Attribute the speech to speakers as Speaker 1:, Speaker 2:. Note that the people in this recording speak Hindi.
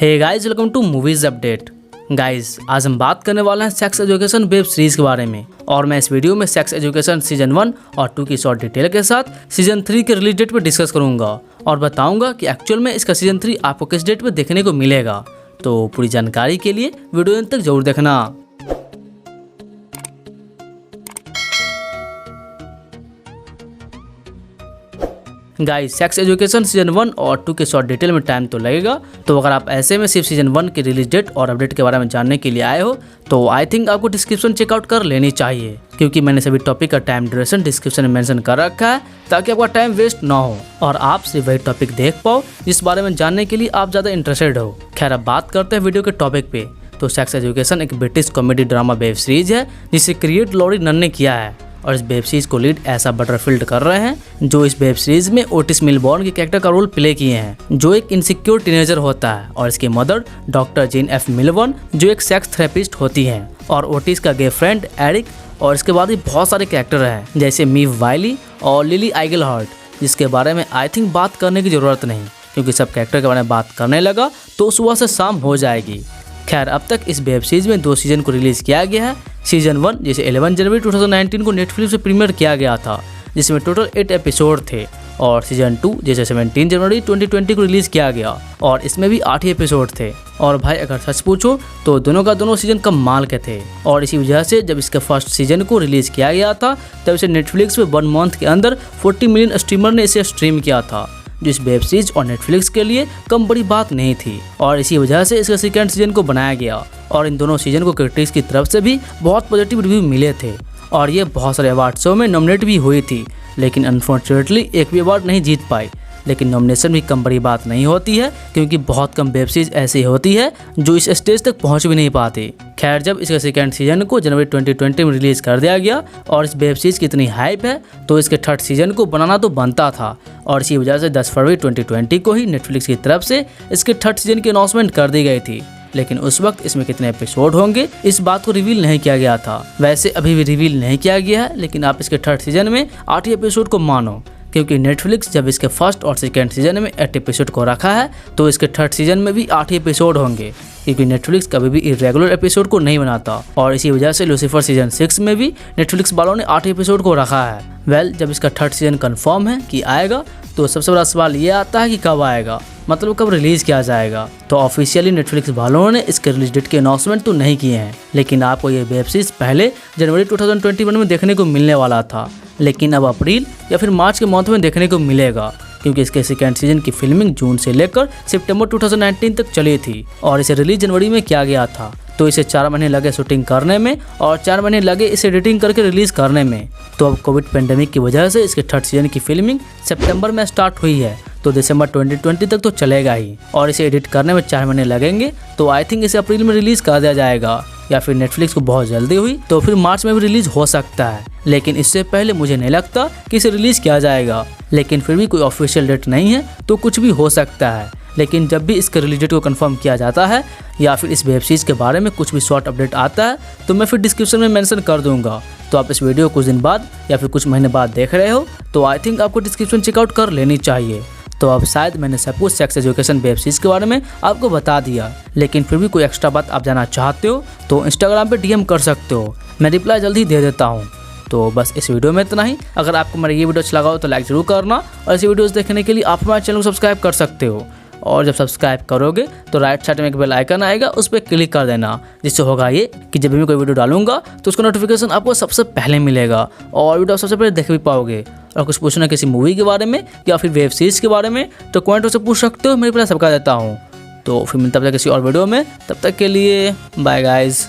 Speaker 1: Hey guys, welcome to movies update. Guys, आज हम बात करने वाले हैं सेक्स एजुकेशन वेब सीरीज के बारे में। और मैं इस वीडियो में सेक्स एजुकेशन सीजन 1 और 2 की शॉर्ट डिटेल के साथ सीजन 3 के रिलीज डेट पर डिस्कस करूंगा और बताऊंगा कि एक्चुअल में इसका सीजन 3 आपको किस डेट पर देखने को मिलेगा। तो पूरी जानकारी के लिए वीडियो अंत तक जरूर देखना। गाइस, सेक्स एजुकेशन सीजन 1 और 2 के शॉर्ट डिटेल में टाइम तो लगेगा, तो अगर आप ऐसे में सिर्फ सीजन 1 की रिलीज डेट और अपडेट के बारे में जानने के लिए आए हो तो आई थिंक आपको डिस्क्रिप्शन चेकआउट कर लेनी चाहिए, क्योंकि मैंने सभी टॉपिक का टाइम ड्यूरेशन डिस्क्रिप्शन में मेंशन कर रखा है ताकि आपका टाइम वेस्ट ना हो और आप सिर्फ वही टॉपिक देख पाओ जिस बारे में जानने के लिए आप ज़्यादा इंटरेस्टेड हो। खैर, अब बात करते हैं वीडियो के टॉपिक पे। तो सेक्स एजुकेशन एक British comedy drama web series है जिसे क्रिएट लॉरी नन ने किया है और इस वेब सीरीज को लीड ऐसा बटरफील्ड कर रहे हैं जो इस वेब सीरीज में ओटिस मिलबॉर्न के कैरेक्टर का रोल प्ले किए हैं, जो एक इनसिक्योर टीनेजर होता है और इसकी मदर डॉक्टर जेन एफ मिलबॉर्न जो एक सेक्स थेरेपिस्ट होती हैं, और ओटिस का गे फ्रेंड एरिक। और इसके बाद भी बहुत सारे कैरेक्टर हैं जैसे मीव वाइली और लिली आइगलहर्ट, जिसके बारे में आई थिंक बात करने की जरूरत नहीं, क्योंकि सब कैरेक्टर के बारे में बात करने लगा तो सुबह से शाम हो जाएगी। खैर, अब तक इस वेब सीरीज में 2 सीजन को रिलीज किया गया है। सीजन 1 जिसे 11 जनवरी 2019 को नेटफ्लिक्स से प्रीमियर किया गया था, जिसमें टोटल 8 एपिसोड थे, और सीजन 2 जिसे 17 जनवरी 2020 को रिलीज किया गया और इसमें भी 8 ही एपिसोड थे। और भाई, अगर सच पूछो तो दोनों का दोनों सीजन कमाल के थे, और इसी वजह से जब इसके फर्स्ट सीजन को रिलीज किया गया था तब इसे नेटफ्लिक्स पे 1 मंथ के अंदर 40 मिलियन स्ट्रीमर ने इसे स्ट्रीम किया था, जो इस वेब सीरीज और नेटफ्लिक्स के लिए कम बड़ी बात नहीं थी। और इसी वजह से इसका सेकंड सीजन को बनाया गया और इन दोनों सीजन को क्रिटिक्स की तरफ से भी बहुत पॉजिटिव रिव्यू मिले थे और ये बहुत सारे अवार्ड शो में नॉमिनेट भी हुई थी, लेकिन अनफॉर्चुनेटली एक भी अवार्ड नहीं जीत पाई। लेकिन नॉमिनेशन भी कम बड़ी बात नहीं होती है, क्योंकि बहुत कम वेब सीरीज ऐसी होती है जो इस स्टेज तक पहुंच भी नहीं पाती। खैर, जब इसके सेकंड सीजन को जनवरी 2020 में रिलीज कर दिया गया और इस वेब सीरीज की इतनी हाइप है तो इसके थर्ड सीजन को बनाना तो बनता था, और इसी वजह से 10 फरवरी 2020 को ही नेटफ्लिक्स की तरफ से इसके थर्ड सीजन की अनाउंसमेंट कर दी गई थी। लेकिन उस वक्त इसमें कितने एपिसोड होंगे इस बात को रिवील नहीं किया गया था। वैसे अभी भी रिवील नहीं किया गया है, लेकिन आप इसके थर्ड सीजन में 8 एपिसोड को मानो, क्योंकि नेटफ्लिक्स जब इसके फर्स्ट और सेकंड सीजन में 8 एपिसोड को रखा है तो इसके थर्ड सीजन में भी 8 एपिसोड होंगे, क्योंकि नेटफ्लिक्स कभी भी इरेगुलर एपिसोड को नहीं बनाता। और इसी वजह से लूसीफर सीजन 6 में भी नेटफ्लिक्स वालों ने 8 एपिसोड को रखा है। वेल, जब इसका थर्ड सीजन कंफर्म है कि आएगा तो सबसे बड़ा सवाल ये आता है कि कब आएगा, मतलब कब रिलीज किया जाएगा। तो ऑफिशियली नेटफ्लिक्स वालों ने इसके रिलीज डेट के अनाउंसमेंट तो नहीं किए हैं, लेकिन आपको ये वेब सीरीज पहले जनवरी 2021 में देखने को मिलने वाला था, लेकिन अब अप्रैल या फिर मार्च के मंथ में देखने को मिलेगा, क्योंकि इसके सेकेंड सीजन की फिल्मिंग जून से लेकर सितंबर 2019 तक चली थी और इसे रिलीज जनवरी में किया गया था। तो इसे 4 महीने लगे शूटिंग करने में और 4 महीने लगे इसे एडिटिंग करके रिलीज करने में। तो अब कोविड पेंडेमिक की वजह से इसके थर्ड सीजन की फिल्मिंग सितंबर में स्टार्ट हुई है, तो दिसंबर 2020 तक तो चलेगा ही, और इसे एडिट करने में 4 महीने लगेंगे। तो आई थिंक इसे अप्रैल में रिलीज कर दिया जाएगा, या फिर नेटफ्लिक्स को बहुत जल्दी हुई तो फिर मार्च में भी रिलीज हो सकता है, लेकिन इससे पहले मुझे नहीं लगता कि इसे रिलीज किया जाएगा। लेकिन फिर भी कोई ऑफिशियल डेट नहीं है तो कुछ भी हो सकता है। लेकिन जब भी इसके रिलीज डेट को कंफर्म किया जाता है या फिर इस वेब सीरीज के बारे में कुछ भी शॉर्ट अपडेट आता है तो मैं फिर डिस्क्रिप्शन में मेंशन कर दूंगा। तो आप इस वीडियो कुछ दिन बाद या फिर कुछ महीने बाद देख रहे हो तो आई थिंक आपको डिस्क्रिप्शन चेकआउट कर लेनी चाहिए। तो अब शायद मैंने सब कुछ सेक्स एजुकेशन वेब सीरीज के बारे में आपको बता दिया, लेकिन फिर भी कोई एक्स्ट्रा बात आप जानना चाहते हो तो इंस्टाग्राम पे DM कर सकते हो, मैं रिप्लाई जल्दी दे देता हूँ। तो बस इस वीडियो में इतना ही। अगर आपको मेरा ये वीडियो अच्छा लगा हो तो लाइक जरूर करना, और ऐसी वीडियोस देखने के लिए आप हमारे चैनल को सब्सक्राइब कर सकते हो, और जब सब्सक्राइब करोगे तो राइट साइड में एक बेल आइकन आएगा, उस पर क्लिक कर देना, जिससे होगा ये कि जब भी मैं कोई वीडियो डालूंगा तो उसका नोटिफिकेशन आपको सबसे पहले मिलेगा और वीडियो सबसे पहले देख भी पाओगे। और कुछ पूछना किसी मूवी के बारे में या फिर वेब सीरीज के बारे में तो कमेंट से पूछ सकते हो, मैं रिप्लाई सबका देता हूँ। तो फिर मिलता है किसी और वीडियो में, तब तक के लिए बाय गाइज।